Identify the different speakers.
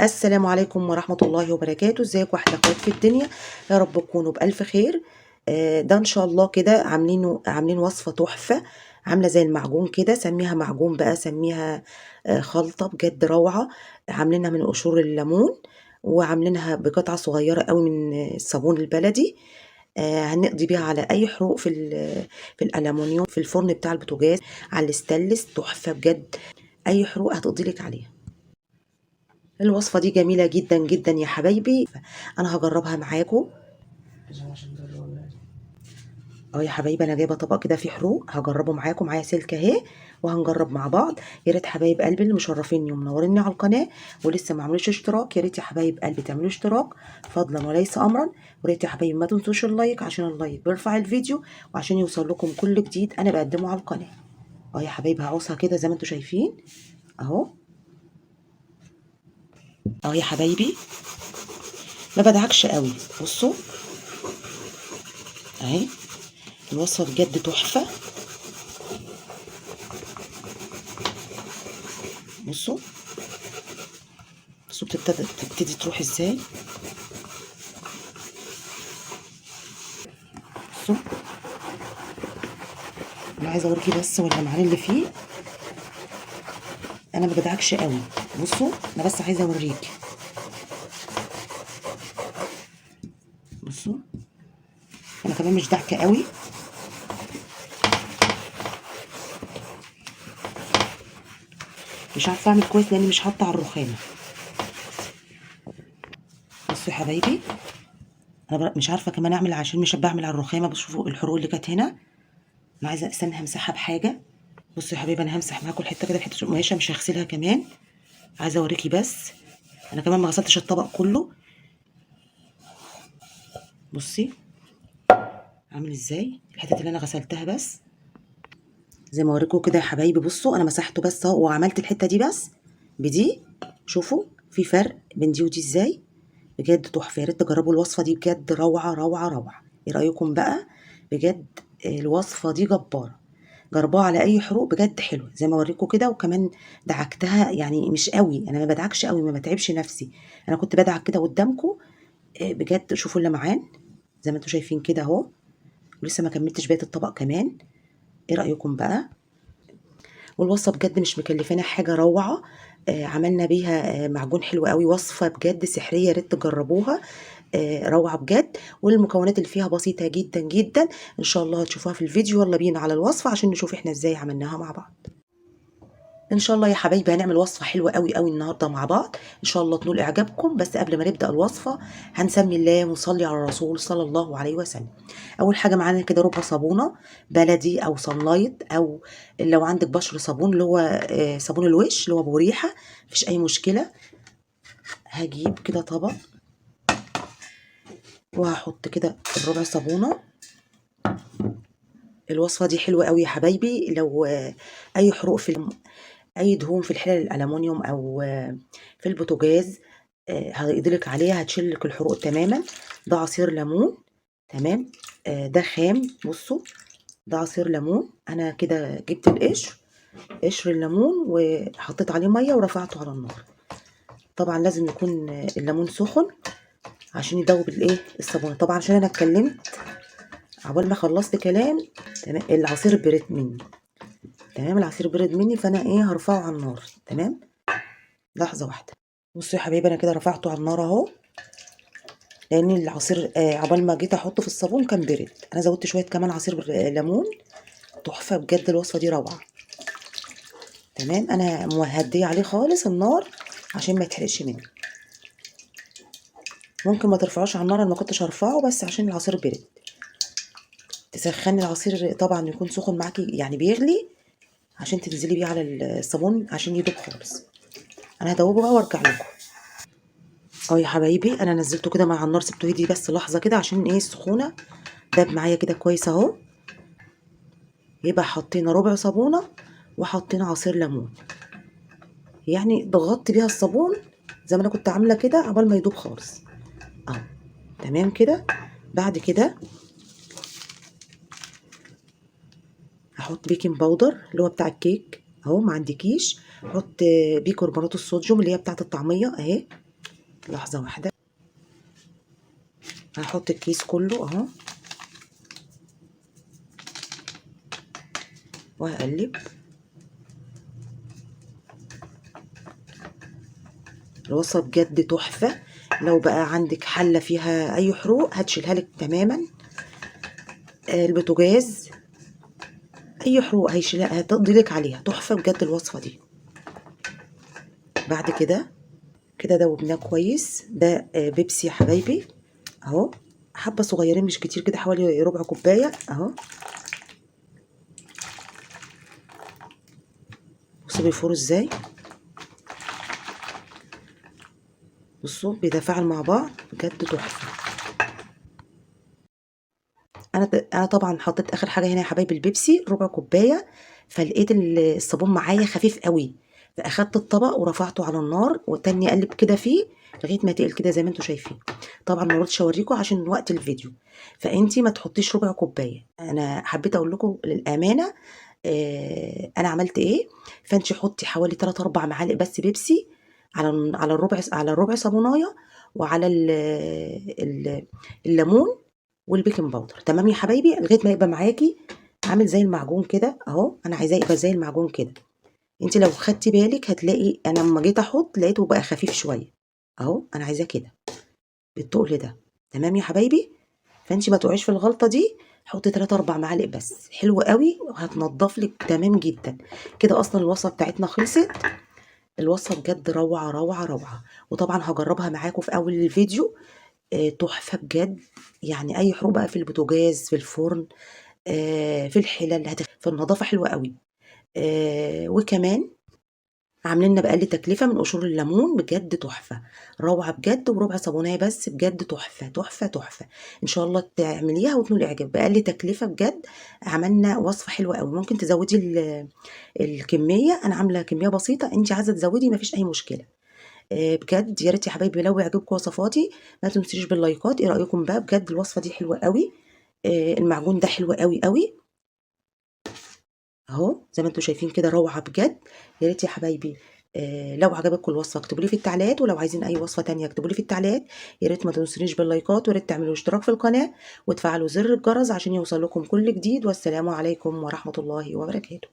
Speaker 1: السلام عليكم ورحمة الله وبركاته. ازيكم احلى اخوات في الدنيا، يا رب تكونوا بألف خير. ده ان شاء الله كده عاملين وصفة تحفة، عاملة زي المعجون كده. سميها معجون بقى، سميها خلطة بجد روعة. عاملينها من قشور الليمون، وعاملينها بقطعة صغيرة قوي من الصابون البلدي. هنقضي بيها على اي حروق في الالومنيوم، في الفرن بتاع البوتاجاز، على الستانلس. تحفة بجد، اي حروق هتقضي لك عليها. الوصفة دي جميلة جدا جدا يا حبايبي، انا هجربها معاكم. اه يا حبايبي، انا جايبه طبق كده فيه حروق، هجربه معاكم. معايا سلكه اهي، وهنجرب مع بعض. يا ريت حبايب قلبي اللي مشرفيني ومنوريني على القناه ولسه ما عملوش اشتراك، يا ريت يا حبايب قلبي تعملوا اشتراك فضلا وليس امرا. وريت يا حبايبي ما تنسوش اللايك، عشان اللايك بيرفع الفيديو وعشان يوصل لكم كل جديد انا بقدمه على القناه. اه يا حبايبي، هعوصها كده زي ما انتم شايفين اهو. اه يا حبايبي، ما بدعكش قوي. بصوا اهي، الوصفه بجد تحفه. بصوا بصوا بتبتدي تروح ازاي. بصوا، انا عايزه اوريكي بس ولا معاني اللي فيه. انا ما بدعكش قوي. بصوا، انا بس عايزه اوريكي. بصوا، انا كمان مش دعكه قوي. مش عارفه اعمل كويس لاني مش حاطه على الرخامه. بصوا يا حبايبي، انا مش عارفه كمان اعمل عشان مش بعمل على الرخامه. بصوا شوفوا الحروق اللي كانت هنا. انا عايزه استنى همسحها بحاجه. بصوا يا حبايبي، انا همسح معاكم الحته كده بحته قماشه، مش هغسلها كمان. عايزه اوريكي بس، انا كمان ما غسلتش الطبق كله. بصي عامل ازاي الحتت اللي انا غسلتها بس، زي ما اوريكم كده يا حبايبي. بصوا انا مسحته بس اهو، وعملت الحته دي بس بدي. شوفوا في فرق بين دي ودي ازاي. بجد تحفه، يا ريت تجربوا الوصفه دي، بجد روعه روعه روعه. ايه رايكم بقى؟ بجد الوصفه دي جباره. جربوها على اي حروق، بجد حلوه زي ما اوريكم كده. وكمان دعكتها يعني مش قوي، انا ما بدعكش قوي، ما بتعبش نفسي. انا كنت بدعك كده قدامكم. بجد شوفوا اللمعان زي ما انتم شايفين كده اهو. ولسه ما كملتش بقيه الطبق كمان. ايه رايكم بقى؟ والوصفه بجد مش مكلفانا حاجه، روعه. عملنا بيها معجون حلو قوي. وصفه بجد سحريه، يا ريت تجربوها. روعه بجد. والمكونات اللي فيها بسيطه جدا جدا. ان شاء الله هتشوفوها في الفيديو. يلا بينا على الوصفه عشان نشوف احنا ازاي عملناها مع بعض. ان شاء الله يا حبايبي هنعمل وصفه حلوه قوي قوي النهارده مع بعض، ان شاء الله تنول اعجابكم. بس قبل ما نبدا الوصفه، هنسمي الله ونصلي على الرسول صلى الله عليه وسلم. اول حاجه معانا كده ربع صابونه بلدي او صنلايت، او لو عندك بشر صابون اللي هو صابون الوش اللي هو ابو ريحه، مفيش اي مشكله. هجيب كده طبق وهحط كده الربع صابونه. الوصفه دي حلوه قوي يا حبايبي. لو اي حروق اي دهون في الحلل الالومنيوم او في البوتاجاز، هيقدرك عليها، هتشيلك الحروق تماما. ده عصير ليمون، تمام. ده خام. بصوا ده عصير ليمون. انا كده جبت قشر الليمون وحطيت عليه ميه ورفعته على النار. طبعا لازم يكون الليمون سخن عشان يدوب الايه الصابونه. طبعا عشان انا اتكلمت عقبال ما خلصت كلام، تمام، العصير برد مني. تمام، العصير برد مني، فانا ايه هرفعه على النار. تمام، لحظه واحده. بصوا يا حبايبي، انا كده رفعته على النار اهو، لان العصير عقبال ما جيت احطه في الصابون كان برد. انا زودت شويه كمان عصير ليمون. تحفه بجد، الوصفه دي روعه. تمام، انا مهديه عليه خالص النار عشان ما يتحرقش مني. ممكن ما ترفعوش على النار، انا ما كنتش هرفعه بس عشان العصير برد. تسخني العصير طبعا يكون سخن معاكي، يعني بيغلي، عشان تنزلي بيه على الصابون عشان يدوب خالص. انا هدوبه بقى وارجع لكم. اه يا حبايبي، انا نزلته كده مع النار، سبته يدي بس لحظه كده عشان ايه السخونه. داب معايا كده كويس اهو. يبقى حطينا ربع صابونه وحطينا عصير ليمون، يعني ضغطت بيها الصابون زي ما انا كنت عامله كده عقبال ما يدوب خالص اهو. تمام كده. بعد كده هحط بيكنج باودر اللي هو بتاع الكيك اهو. ما عندكيش، حط بيكربونات الصوديوم اللي هي بتاعه الطعميه اهي. لحظة واحدة، هحط الكيس كله اهو وهقلب. الوصفة بجد تحفة. لو بقى عندك حلة فيها اي حروق هتشيلها لك تماما. البوتاجاز اي حروق هيشيلها، هتقضي لك عليها. تحفة بجد الوصفة دي. بعد كده دوبناه كويس. ده بيبسي يا حبايبي اهو، حبة صغيرين مش كتير كده، حوالي ربع كوباية اهو. بصوا بيفوروا ازاي، بصوا بيتفاعل مع بعض بجد تحفة. انا طبعا حطيت اخر حاجة هنا يا حبايبي البيبسي ربع كوباية، فلقيت الصابون معايا خفيف قوي، فاخدت الطبق ورفعته على النار وتاني اقلب كده فيه لغايه ما تقل كده زي ما انتم شايفين. طبعا ما رضيتش اوريكم عشان وقت الفيديو، فانتي ما تحطيش ربع كوبايه. انا حبيت اقول لكم للامانه انا عملت ايه. فانت حطي حوالي 3 4 معالق بس بيبسي على الربع صابونايه، وعلى الليمون والبيكنج باودر. تمام يا حبايبي، لغايه ما يبقى معاكي عامل زي المعجون كده اهو. انا عايزاه يبقى زي المعجون كده. انت لو خدتي بالك هتلاقي انا لما جيت احط لقيته بقى خفيف شويه اهو. انا عايزاه كده بالتقل ده. تمام يا حبايبي، فانت ما تقعيش في الغلطه دي. حطي 3 4 معالق بس، حلو قوي وهتنضف لك تمام جدا. كده اصلا الوصفه بتاعتنا خلصت. الوصفه بجد روعه روعه روعه، وطبعا هجربها معاكم في اول الفيديو. تحفه بجد. يعني اي حروق بقى في البوتاجاز، في الفرن، في الحلل، في النظافه حلوه قوي. وكمان عاملين لنا بأقل تكلفة من قشور الليمون. بجد تحفة روعة بجد، وربع صابونية بس بجد تحفة تحفة تحفة. ان شاء الله تعمليها وتنول اعجاب بأقل تكلفة بجد. عملنا وصفة حلوة قوي. ممكن تزودي الكمية، انا عاملة كمية بسيطة، انت عايزة تزودي مفيش اي مشكلة. بجد يا ريت يا حبايبي لو يعجبكم وصفاتي ما تنسيش باللايكات. ايه رأيكم بقى؟ بجد الوصفة دي حلوة قوي. المعجون ده حلو قوي قوي اهو زي ما انتم شايفين كده، روعه بجد. يا ريت يا حبايبي لو عجبتكم الوصفه اكتبوا لي في التعليقات، ولو عايزين اي وصفه تانية اكتبوا لي في التعليقات. يا ريت ما تنسونيش باللايكات، ويا ريت تعملوا اشتراك في القناه وتفعلوا زر الجرس عشان يوصل لكم كل جديد. والسلام عليكم ورحمه الله وبركاته.